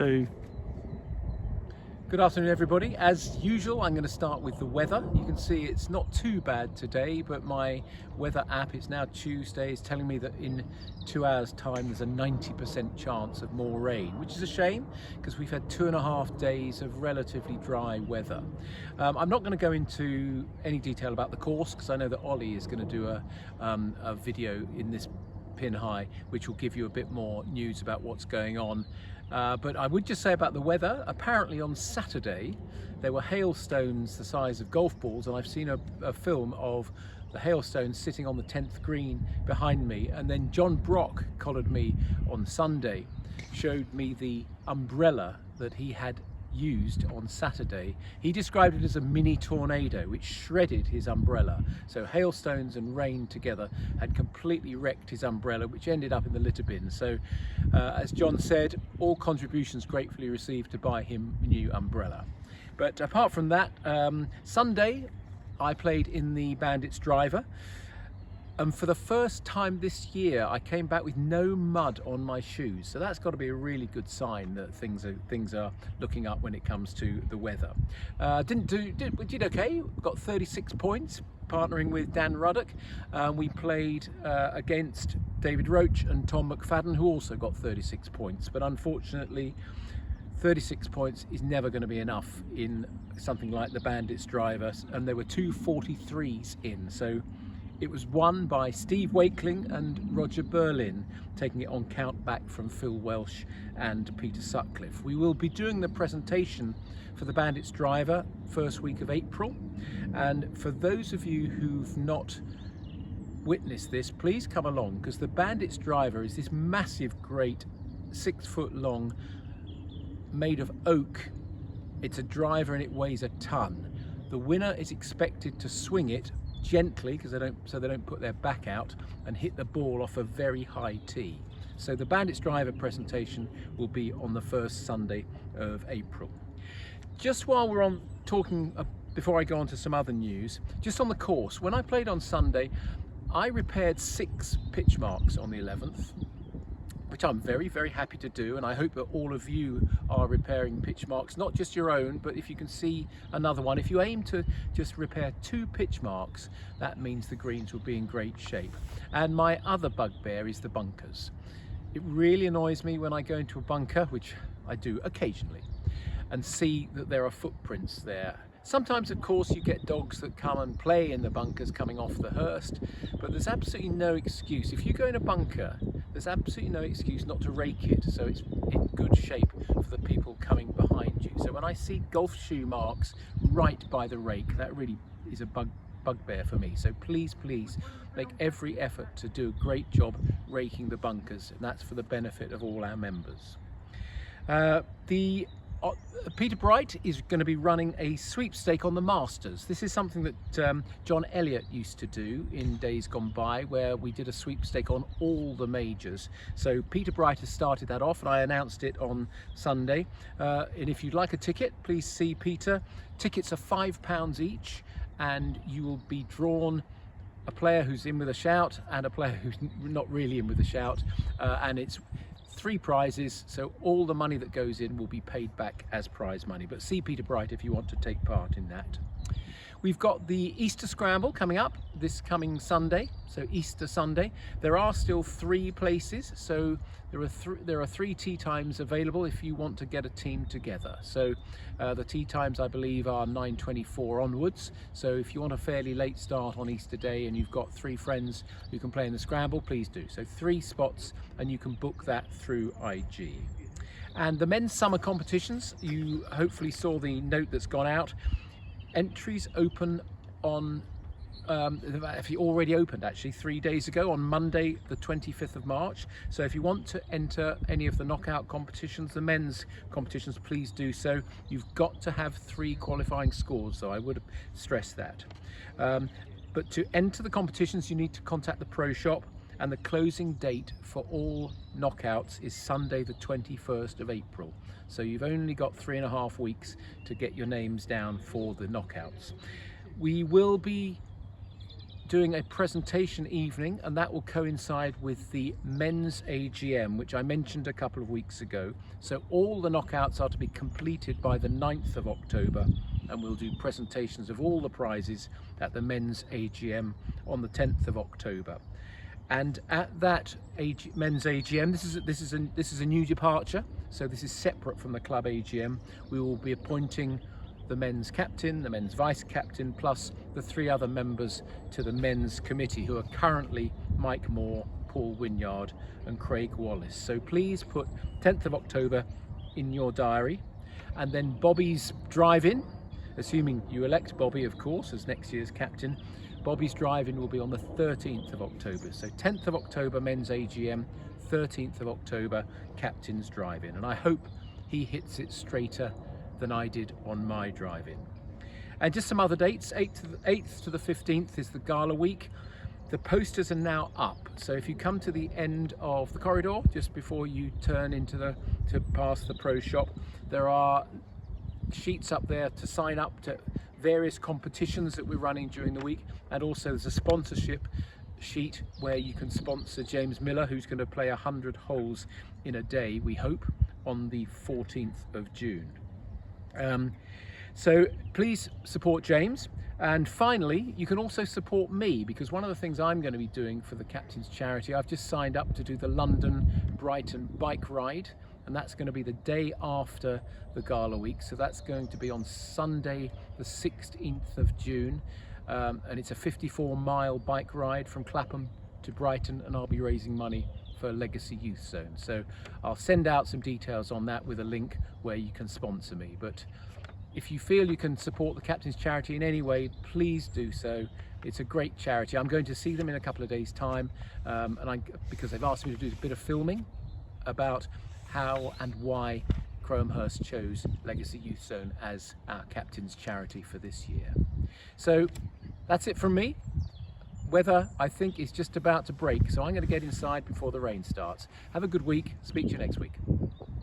So, good afternoon everybody. As usual, I'm going to start with the weather. You can see it's not too bad today, but my weather app, it's now Tuesday, is telling me that in 2 hours time there's a 90% chance of more rain, which is a shame because we've had 2.5 days of relatively dry weather. I'm not going to go into any detail about the course because I know that Ollie is going to do a video in this pin high which will give you a bit more news about what's going on. But I would just say about the weather, apparently on Saturday there were hailstones the size of golf balls, and I've seen a film of the hailstones sitting on the 10th green behind me, and then John Brock collared me on Sunday, showed me the umbrella that he had used on Saturday. He described it as a mini tornado which shredded his umbrella. So hailstones and rain together had completely wrecked his umbrella, which ended up in the litter bin. So as John said, all contributions gratefully received to buy him a new umbrella. But apart from that, Sunday I played in the Bandits driver. And for the first time this year, I came back with no mud on my shoes. So that's got to be a really good sign that things are looking up when it comes to the weather. Did okay. Got 36 points, partnering with Dan Ruddock. We played against David Roach and Tom McFadden, who also got 36 points. But unfortunately, 36 points is never going to be enough in something like the Bandits driver. And there were two 43s in. So it was won by Steve Wakeling and Roger Berlin, taking it on count back from Phil Welsh and Peter Sutcliffe. We will be doing the presentation for the Bandits driver first week of April. And for those of you who've not witnessed this, please come along, because the Bandits driver is this massive, great 6 foot long, made of oak. It's a driver and it weighs a ton. The winner is expected to swing it gently, because they don't put their back out, and hit the ball off a very high tee. So the Bandits driver presentation will be on the first Sunday of April. Just while we're on talking, before I go on to some other news, just on the course, when I played on Sunday, I repaired 6 pitch marks on the 11th, which I'm very, very happy to do, and I hope that all of you are repairing pitch marks, not just your own, but if you can see another one. If you aim to just repair 2 pitch marks, that means the greens will be in great shape. And my other bugbear is the bunkers. It really annoys me when I go into a bunker, which I do occasionally, and see that there are footprints there. Sometimes, of course, you get dogs that come and play in the bunkers coming off the Hurst, but there's absolutely no excuse. If you go in a bunker, there's absolutely no excuse not to rake it so it's in good shape for the people coming behind you. So when I see golf shoe marks right by the rake, that really is a bugbear for me. So please, please make every effort to do a great job raking the bunkers, and that's for the benefit of all our members. Peter Bright is going to be running a sweepstake on the Masters. This is something that John Elliott used to do in days gone by, where we did a sweepstake on all the majors. So Peter Bright has started that off, and I announced it on Sunday. And if you'd like a ticket, please see Peter. Tickets are £5 each, and you will be drawn a player who's in with a shout and a player who's not really in with a shout, and it's 3 prizes, so all the money that goes in will be paid back as prize money. But see Peter Bright if you want to take part in that. We've got the Easter Scramble coming up this coming Sunday, so Easter Sunday. There are still 3 places, so there are 3 tee times available if you want to get a team together. So the tee times, I believe, are 9:24 onwards. So if you want a fairly late start on Easter Day and you've got 3 friends who can play in the Scramble, please do. So 3 spots, and you can book that through IG. And the men's summer competitions, you hopefully saw the note that's gone out. Entries open on, if you already opened actually 3 days ago, on Monday the 25th of March. So if you want to enter any of the knockout competitions, the men's competitions, please do so. You've got to have 3 qualifying scores, so I would stress that. But to enter the competitions, you need to contact the Pro Shop, and the closing date for all knockouts is Sunday the 21st of April. So you've only got 3.5 weeks to get your names down for the knockouts. We will be doing a presentation evening, and that will coincide with the men's AGM, which I mentioned a couple of weeks ago. So all the knockouts are to be completed by the 9th of October, and we'll do presentations of all the prizes at the men's AGM on the 10th of October. And at that men's AGM, this is a new departure, so this is separate from the club AGM. We will be appointing the men's captain, the men's vice captain, plus the 3 other members to the men's committee, who are currently Mike Moore, Paul Wynyard and Craig Wallace. So please put 10th of October in your diary. And then Bobby's drive-in, assuming you elect Bobby, of course, as next year's captain, Bobby's drive-in will be on the 13th of October. So 10th of October men's AGM, 13th of October captain's drive-in. And I hope he hits it straighter than I did on my drive-in. And just some other dates, 8th to the 15th is the gala week. The posters are now up, so if you come to the end of the corridor just before you turn to pass the pro shop, there are sheets up there to sign up to various competitions that we're running during the week, and also there's a sponsorship sheet where you can sponsor James Miller, who's going to play 100 holes in a day, we hope, on the 14th of June. So please support James. And finally, you can also support me, because one of the things I'm going to be doing for the Captain's Charity, I've just signed up to do the London-Brighton bike ride, and that's going to be the day after the gala week. So that's going to be on Sunday the 16th of June, and it's a 54-mile bike ride from Clapham to Brighton, and I'll be raising money for Legacy Youth Zone. So I'll send out some details on that with a link where you can sponsor me. But if you feel you can support the Captain's Charity in any way, please do so. It's a great charity. I'm going to see them in a couple of days' time, because they've asked me to do a bit of filming about how and why Crowhamhurst chose Legacy Youth Zone as our Captain's Charity for this year. So that's it from me. Weather, I think, is just about to break, so I'm going to get inside before the rain starts. Have a good week. Speak to you next week.